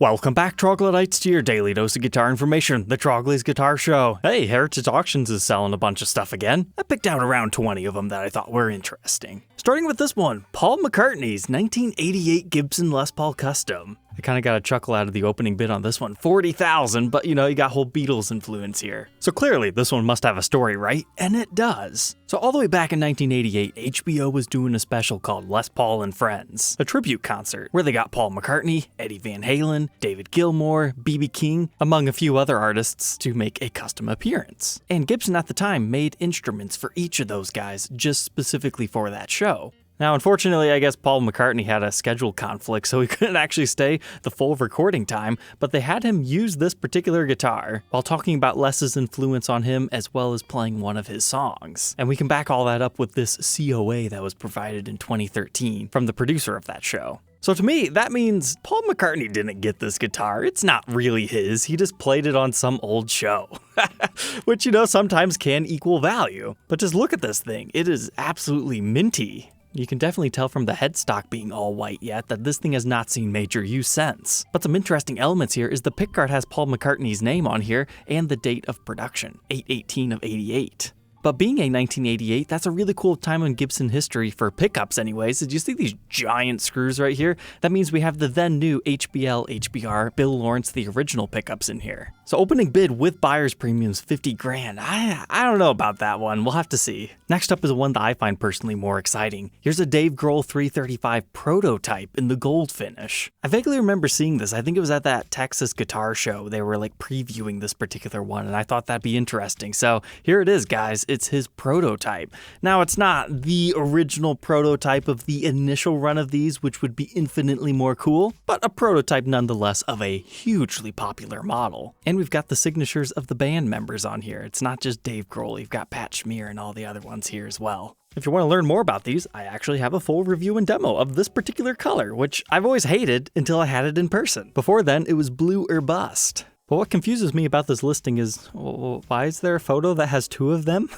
Welcome back, troglodytes, to your daily dose of guitar information, the Trogly's Guitar Show. Hey, Heritage Auctions is selling a bunch of stuff again. I picked out around 20 of them that I thought were interesting. Starting with this one, Paul McCartney's 1988 Gibson Les Paul Custom. I kind of got a chuckle out of the opening bid on this one, $40,000, but you know, you got whole Beatles influence here. So clearly, this one must have a story, right? And it does. So all the way back in 1988, HBO was doing a special called Les Paul and Friends, a tribute concert where they got Paul McCartney, Eddie Van Halen, David Gilmour, B.B. King, among a few other artists to make a custom appearance. And Gibson at the time made instruments for each of those guys just specifically for that show. Now, unfortunately, I guess Paul McCartney had a schedule conflict, so he couldn't actually stay the full recording time, but they had him use this particular guitar while talking about Les's influence on him as well as playing one of his songs. And we can back all that up with this COA that was provided in 2013 from the producer of that show. So to me, that means Paul McCartney didn't get this guitar. It's not really his. He just played it on some old show, which, you know, sometimes can equal value. But just look at this thing. It is absolutely minty. You can definitely tell from the headstock being all white yet that this thing has not seen major use since. But some interesting elements here is the pickguard has Paul McCartney's name on here and the date of production, 8/18 of 88. But being a 1988, that's a really cool time in Gibson history for pickups anyways. Did you see these giant screws right here? That means we have the then new HBL, HBR, Bill Lawrence, the original pickups in here. So opening bid with buyer's premiums, 50 grand. I don't know about that one. We'll have to see. Next up is one that I find personally more exciting. Here's a Dave Grohl 335 prototype in the gold finish. I vaguely remember seeing this. I think it was at that Texas guitar show. They were like previewing this particular one, and I thought that'd be interesting. So here it is, guys. It's his prototype. Now, it's not the original prototype of the initial run of these, which would be infinitely more cool, but a prototype nonetheless of a hugely popular model. And we've got the signatures of the band members on here. It's not just Dave Grohl. You've got Pat Schmier and all the other ones here as well. If you want to learn more about these, I actually have a full review and demo of this particular color, which I've always hated until I had it in person. Before then, it was blue or bust. But what confuses me about this listing is, well, why is there a photo that has two of them?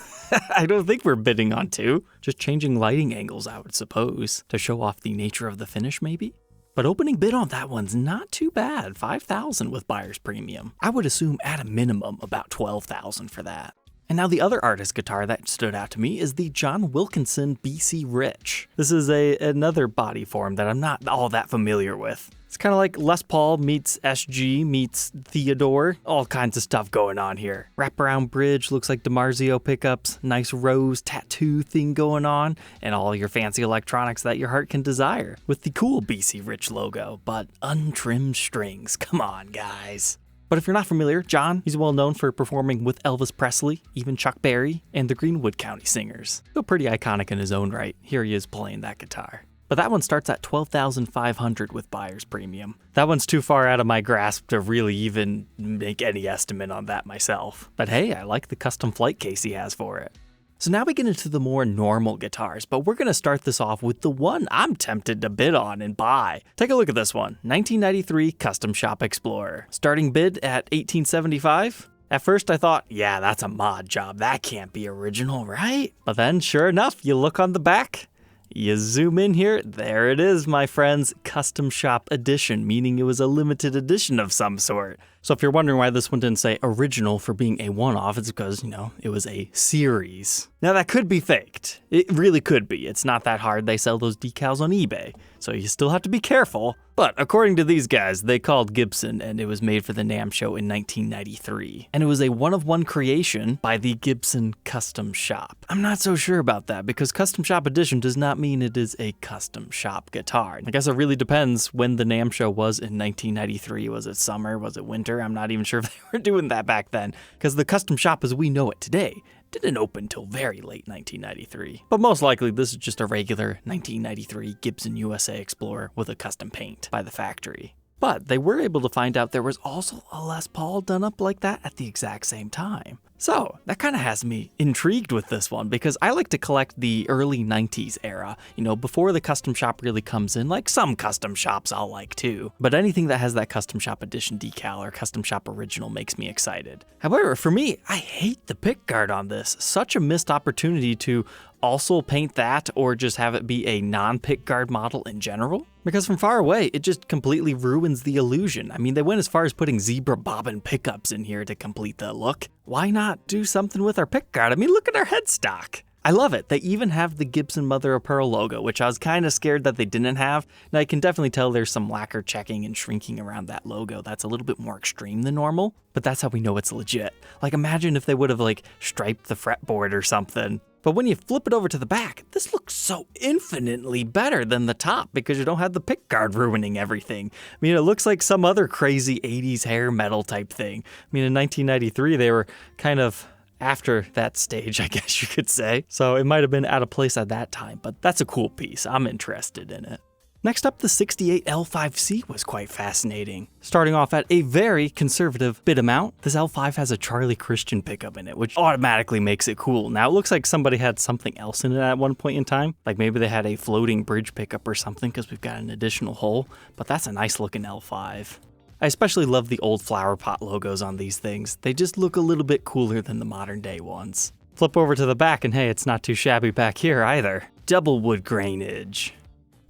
I don't think we're bidding on two. Just changing lighting angles, I would suppose, to show off the nature of the finish, maybe? But opening bid on that one's not too bad, $5,000 with buyer's premium. I would assume at a minimum about $12,000 for that. And now the other artist guitar that stood out to me is the John Wilkinson BC Rich. This is another body form that I'm not all that familiar with. It's kind of like Les Paul meets SG meets Theodore. All kinds of stuff going on here. Wraparound bridge, looks like DiMarzio pickups, nice rose tattoo thing going on, and all your fancy electronics that your heart can desire. With the cool BC Rich logo, but untrimmed strings. Come on, guys. But if you're not familiar, John, he's well known for performing with Elvis Presley, even Chuck Berry, and the Greenwood County Singers. Still pretty iconic in his own right. Here he is playing that guitar. But that one starts at $12,500 with buyer's premium. That one's too far out of my grasp to really even make any estimate on that myself. But hey, I like the custom flight case he has for it. So now we get into the more normal guitars, but we're going to start this off with the one I'm tempted to bid on and buy. Take a look at this one, 1993 Custom Shop Explorer. Starting bid at $1,875. At first I thought, yeah, that's a mod job. That can't be original, right? But then sure enough, you look on the back, you zoom in here, there it is, my friends, Custom Shop Edition, meaning it was a limited edition of some sort. So if you're wondering why this one didn't say original for being a one-off, it's because, you know, it was a series. Now that could be faked. It really could be. It's not that hard. They sell those decals on eBay, so you still have to be careful. But according to these guys, they called Gibson and it was made for the NAMM show in 1993. And it was a one-of-one creation by the Gibson Custom Shop. I'm not so sure about that because Custom Shop Edition does not mean it is a custom shop guitar. I guess it really depends when the NAMM show was in 1993. Was it summer? Was it winter? I'm not even sure if they were doing that back then because the custom shop as we know it today didn't open till very late 1993. But most likely this is just a regular 1993 Gibson USA Explorer with a custom paint by the factory. But they were able to find out there was also a Les Paul done up like that at the exact same time. So that kind of has me intrigued with this one because I like to collect the early 90s era, you know, before the custom shop really comes in, like some custom shops I'll like too. But anything that has that custom shop edition decal or custom shop original makes me excited. However, for me, I hate the pickguard on this. Such a missed opportunity to also paint that or just have it be a non-pickguard model in general. Because from far away, it just completely ruins the illusion. I mean, they went as far as putting zebra bobbin pickups in here to complete the look. Why not do something with our pickguard? I mean, look at our headstock. I love it. They even have the Gibson Mother of Pearl logo, which I was kind of scared that they didn't have. Now, I can definitely tell there's some lacquer checking and shrinking around that logo. That's a little bit more extreme than normal, but that's how we know it's legit. Like, imagine if they would have, like, striped the fretboard or something. But when you flip it over to the back, this looks so infinitely better than the top because you don't have the pickguard ruining everything. I mean, it looks like some other crazy 80s hair metal type thing. I mean, in 1993, they were kind of after that stage, I guess you could say. So it might have been out of place at that time, but that's a cool piece. I'm interested in it. Next up, the 68 L5C was quite fascinating. Starting off at a very conservative bit amount, this L5 has a Charlie Christian pickup in it, which automatically makes it cool. Now, it looks like somebody had something else in it at one point in time, like maybe they had a floating bridge pickup or something because we've got an additional hole, but that's a nice looking L5. I especially love the old flower pot logos on these things. They just look a little bit cooler than the modern day ones. Flip over to the back and hey, it's not too shabby back here either. Double wood grainage.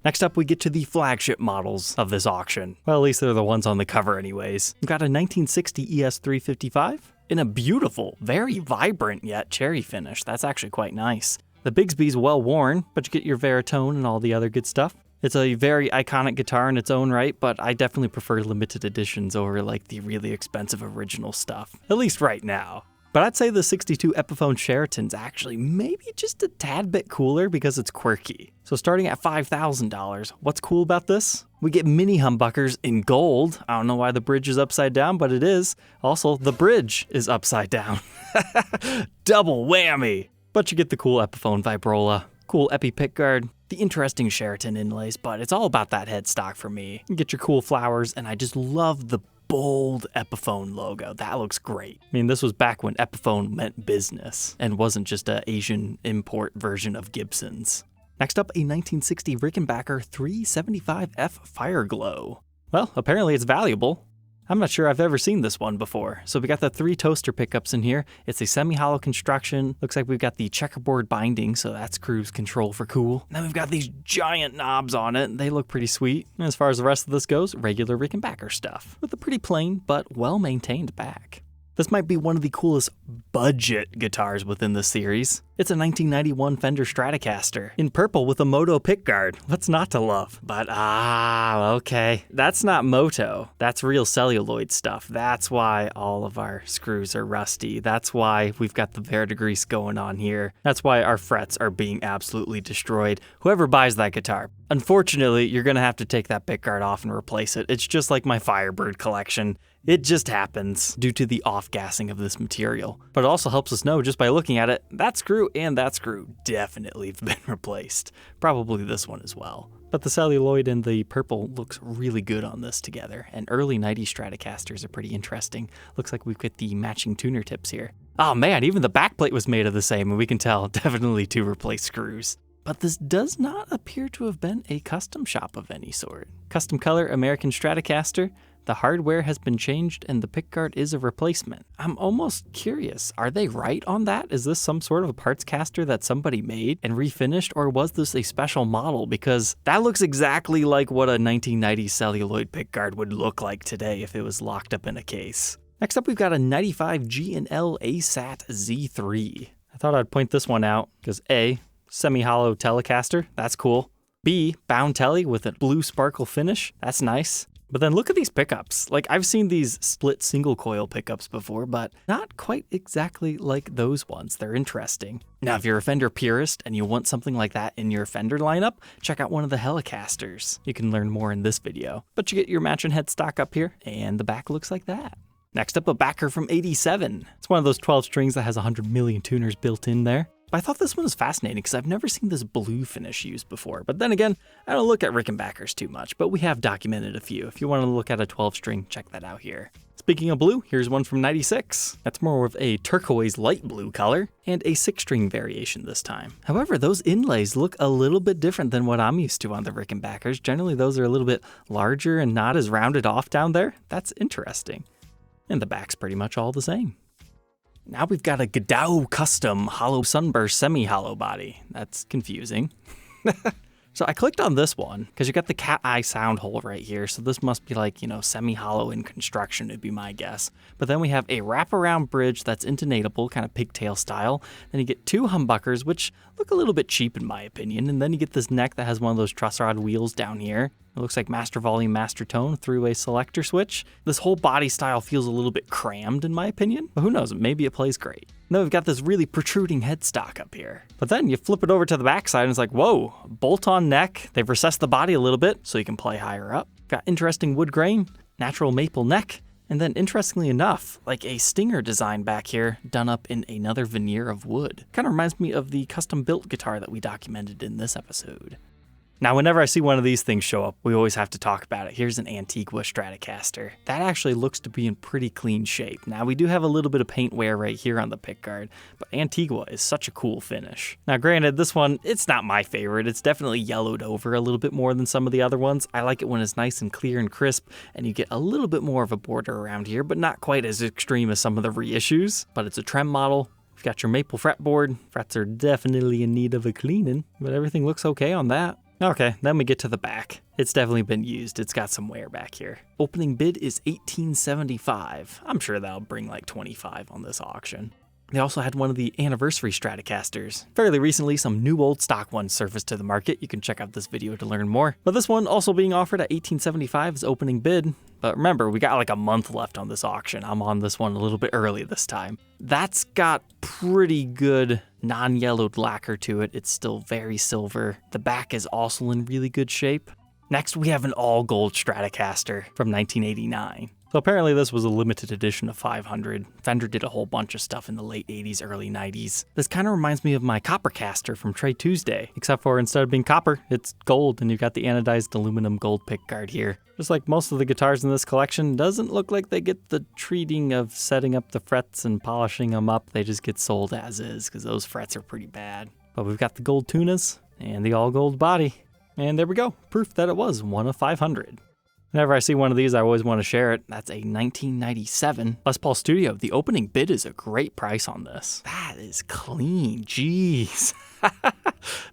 Next up, we get to the flagship models of this auction. Well, at least they're the ones on the cover anyways. We've got a 1960 ES355 in a beautiful, very vibrant yet cherry finish. That's actually quite nice. The Bigsby's well worn, but you get your Veritone and all the other good stuff. It's a very iconic guitar in its own right, but I definitely prefer limited editions over like the really expensive original stuff, at least right now. But I'd say the 62 Epiphone Sheraton's actually maybe just a tad bit cooler because it's quirky. So starting at $5,000, what's cool about this? We get mini humbuckers in gold. I don't know why the bridge is upside down, but it is. Also, the bridge is upside down. Double whammy! But you get the cool Epiphone vibrola, cool Epi pickguard, the interesting Sheraton inlays, but it's all about that headstock for me. You get your cool flowers, and I just love the bold Epiphone logo. That looks great. I mean, this was back when Epiphone meant business and wasn't just an Asian import version of Gibson's. Next up, a 1960 Rickenbacker 375F Fireglo. Well, apparently it's valuable. I'm not sure I've ever seen this one before. So we got the 3 toaster pickups in here. It's a semi-hollow construction. Looks like we've got the checkerboard binding, so that's cruise control for cool. Then we've got these giant knobs on it. They look pretty sweet. And as far as the rest of this goes, regular Rickenbacker stuff with a pretty plain but well-maintained back. This might be one of the coolest budget guitars within the series. It's a 1991 Fender Stratocaster in purple with a Moto pickguard. What's not to love? But okay. That's not Moto. That's real celluloid stuff. That's why all of our screws are rusty. That's why we've got the verdigris going on here. That's why our frets are being absolutely destroyed. Whoever buys that guitar, unfortunately, you're gonna have to take that pickguard off and replace it. It's just like my Firebird collection. It just happens due to the off-gassing of this material. But it also helps us know just by looking at it, that screw and that screw definitely have been replaced. Probably this one as well. But the celluloid and the purple looks really good on this together, and early 90s Stratocasters are pretty interesting. Looks like we've got the matching tuner tips here. Oh man, even the backplate was made of the same, and we can tell definitely 2 replaced screws. But this does not appear to have been a custom shop of any sort. Custom color American Stratocaster. The hardware has been changed and the pickguard is a replacement. I'm almost curious, are they right on that? Is this some sort of a parts caster that somebody made and refinished, or was this a special model? Because that looks exactly like what a 1990 celluloid pickguard would look like today if it was locked up in a case. Next up, we've got a 95 G&L ASAT Z3. I thought I'd point this one out because A, semi-hollow Telecaster, that's cool. B, bound telly with a blue sparkle finish, that's nice. But then look at these pickups. Like, I've seen these split single coil pickups before, but not quite exactly like those ones. They're interesting. Now, if you're a Fender purist and you want something like that in your Fender lineup, check out one of the Helicasters. You can learn more in this video. But you get your matching headstock up here, and the back looks like that. Next up, a backer from '87. It's one of those 12 strings that has 100 million tuners built in there. But I thought this one was fascinating because I've never seen this blue finish used before. But then again, I don't look at Rickenbackers too much, but we have documented a few. If you want to look at a 12-string, check that out here. Speaking of blue, here's one from '96. That's more of a turquoise light blue color, and a 6-string variation this time. However, those inlays look a little bit different than what I'm used to on the Rickenbackers. Generally, those are a little bit larger and not as rounded off down there. That's interesting. And the back's pretty much all the same. Now we've got a Gadow Custom hollow sunburst semi-hollow body. That's confusing. So I clicked on this one because you got the cat eye sound hole right here. So this must be like, semi-hollow in construction would be my guess. But then we have a wraparound bridge that's intonatable, kind of pigtail style. Then you get 2 humbuckers, which look a little bit cheap in my opinion. And then you get this neck that has one of those truss rod wheels down here. It looks like master volume, master tone, 3-way selector switch. This whole body style feels a little bit crammed in my opinion, but who knows, maybe it plays great. Then we've got this really protruding headstock up here. But then you flip it over to the backside and it's like, whoa, bolt-on neck. They've recessed the body a little bit so you can play higher up. Got interesting wood grain, natural maple neck, and then interestingly enough, like a stinger design back here done up in another veneer of wood. Kind of reminds me of the custom built guitar that we documented in this episode. Now, whenever I see one of these things show up, we always have to talk about it. Here's an Antigua Stratocaster. That actually looks to be in pretty clean shape. Now, we do have a little bit of paint wear right here on the pickguard, but Antigua is such a cool finish. Now, granted, this one, it's not my favorite. It's definitely yellowed over a little bit more than some of the other ones. I like it when it's nice and clear and crisp, and you get a little bit more of a border around here, but not quite as extreme as some of the reissues. But it's a trem model. You've got your maple fretboard. Frets are definitely in need of a cleaning, but everything looks okay on that. Okay, then we get to the back. It's definitely been used. It's got some wear back here. Opening bid is $18.75. I'm sure that'll bring like $25 on this auction. They also had one of the anniversary Stratocasters. Fairly recently, some new old stock ones surfaced to the market. You can check out this video to learn more. But this one also being offered at $18.75 is opening bid. But remember, we got like a month left on this auction. I'm on this one a little bit early this time. That's got pretty good non-yellowed lacquer to it. It's still very silver. The back is also in really good shape. Next, we have an all-gold Stratocaster from 1989. So apparently this was a limited edition of 500. Fender did a whole bunch of stuff in the late 80s, early 90s. This kind of reminds me of my Coppercaster from Trade Tuesday, except for instead of being copper, it's gold, and you've got the anodized aluminum gold pickguard here. Just like most of the guitars in this collection, doesn't look like they get the treating of setting up the frets and polishing them up. They just get sold as is, because those frets are pretty bad. But we've got the gold tunas and the all gold body. And there we go, proof that it was one of 500. Whenever I see one of these, I always want to share it. That's a 1997 Les Paul Studio. The opening bid is a great price on this. That is clean, jeez.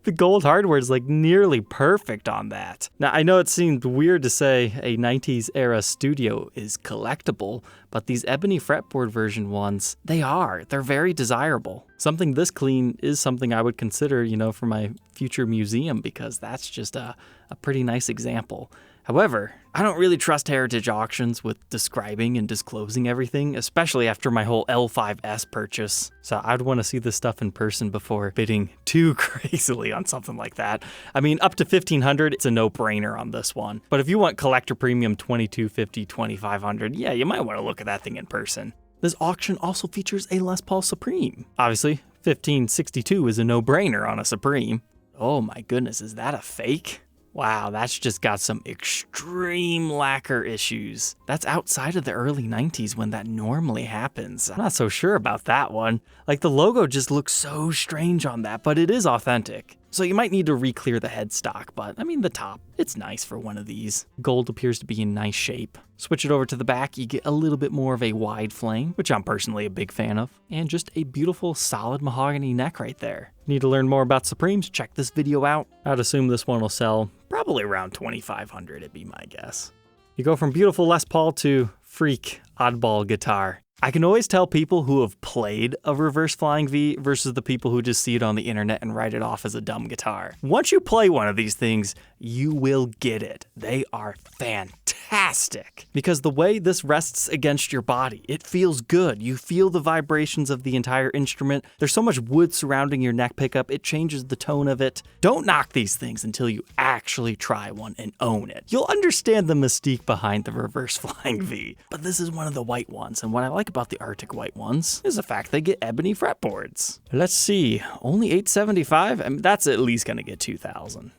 The gold hardware is like nearly perfect on that. Now, I know it seems weird to say a 90s era Studio is collectible, but these ebony fretboard version ones, they're very desirable. Something this clean is something I would consider, for my future museum, because that's just a pretty nice example. However, I don't really trust heritage auctions with describing and disclosing everything, especially after my whole L5S purchase. So I'd want to see this stuff in person before bidding too crazily on something like that. I mean, up to $1,500, it's a no-brainer on this one. But if you want collector premium $2,250, $2,500, yeah, you might want to look at that thing in person. This auction also features a Les Paul Supreme. Obviously, $1,562 is a no-brainer on a Supreme. Oh my goodness, is that a fake? Wow, that's just got some extreme lacquer issues. That's outside of the early 90s when that normally happens. I'm not so sure about that one. Like, the logo just looks so strange on that, but it is authentic. So you might need to re-clear the headstock, but I mean the top, it's nice for one of these. Gold appears to be in nice shape. Switch it over to the back, you get a little bit more of a wide flame, which I'm personally a big fan of, and just a beautiful solid mahogany neck right there. Need to learn more about Supremes? Check this video out. I'd assume this one will sell probably around $2,500, it'd be my guess. You go from beautiful Les Paul to freak oddball guitar. I can always tell people who have played a reverse flying V versus the people who just see it on the internet and write it off as a dumb guitar. Once you play one of these things, you will get it. They are fantastic. fantastic because the way this rests against your body, it feels good. You feel the vibrations of the entire instrument. There's so much wood surrounding your neck pickup, it changes the tone of it. Don't knock these things until you actually try one and own it. You'll understand the mystique behind the reverse flying V. But this is one of the white ones, and what I like about the Arctic white ones is the fact they get ebony fretboards. Let's see, only $875? I mean, that's at least gonna get $2,000.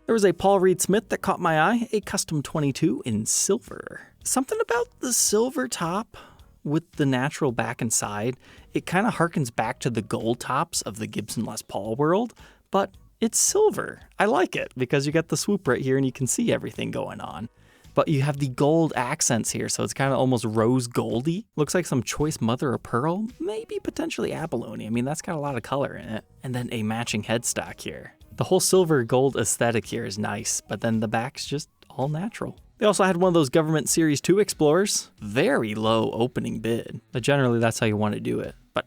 There was a Paul Reed Smith that caught my eye, a custom 22 in silver. Something about the silver top with the natural back and side, it kind of harkens back to the gold tops of the Gibson Les Paul world, but it's silver. I like it because you got the swoop right here and you can see everything going on. But you have the gold accents here, so it's kind of almost rose goldy. Looks like some choice mother of pearl, maybe potentially abalone. I mean, that's got a lot of color in it. And then a matching headstock here. The whole silver gold aesthetic here is nice, but then the back's just all natural. They also had one of those Government Series 2 Explorers. Very low opening bid, but generally that's how you want to do it. But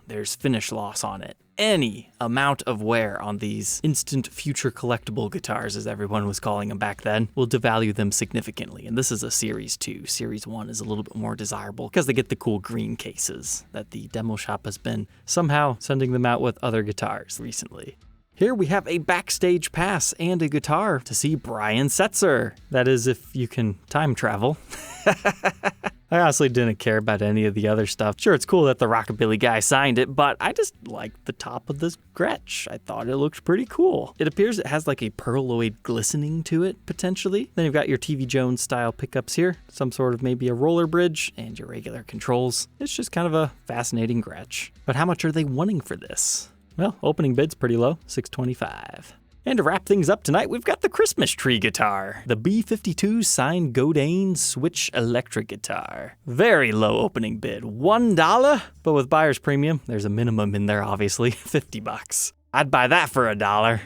there's finish loss on it. Any amount of wear on these instant future collectible guitars, as everyone was calling them back then, will devalue them significantly. And this is a Series 2. Series 1 is a little bit more desirable because they get the cool green cases that the demo shop has been somehow sending them out with other guitars recently. Here we have a backstage pass and a guitar to see Brian Setzer. That is, if you can time travel. I honestly didn't care about any of the other stuff. Sure, it's cool that the rockabilly guy signed it, but I just liked the top of this Gretsch. I thought it looked pretty cool. It appears it has like a pearloid glistening to it, potentially. Then you've got your TV Jones style pickups here, some sort of maybe a roller bridge, and your regular controls. It's just kind of a fascinating Gretsch. But how much are they wanting for this? Well, opening bid's pretty low, $625. And to wrap things up tonight, we've got the Christmas tree guitar, the B52 signed Godin Switch electric guitar. Very low opening bid, $1, but with buyer's premium, there's a minimum in there obviously, $50. I'd buy that for $1.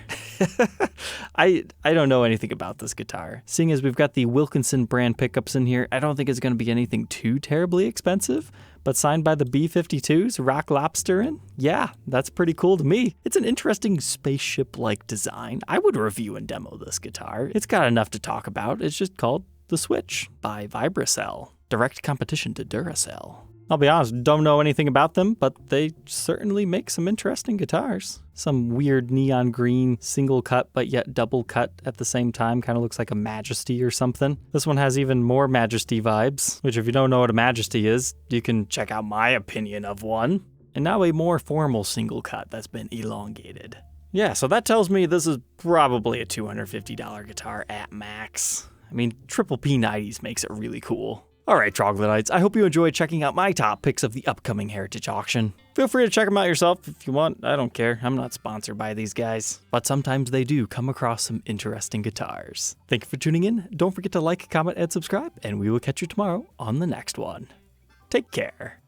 I don't know anything about this guitar. Seeing as we've got the Wilkinson brand pickups in here, I don't think it's going to be anything too terribly expensive. But signed by the B52s, Rock Lobsterin', yeah, that's pretty cool to me. It's an interesting spaceship-like design. I would review and demo this guitar. It's got enough to talk about. It's just called the Switch by Vibracell. Direct competition to Duracell. I'll be honest, don't know anything about them, but they certainly make some interesting guitars. Some weird neon green single cut, but yet double cut at the same time. Kind of looks like a Majesty or something. This one has even more Majesty vibes, which if you don't know what a Majesty is, you can check out my opinion of one. And now a more formal single cut that's been elongated. Yeah, so that tells me this is probably a $250 guitar at max. I mean, triple P90s makes it really cool. Alright, Troglodytes, I hope you enjoyed checking out my top picks of the upcoming Heritage auction. Feel free to check them out yourself if you want. I don't care. I'm not sponsored by these guys. But sometimes they do come across some interesting guitars. Thank you for tuning in. Don't forget to like, comment, and subscribe, and we will catch you tomorrow on the next one. Take care.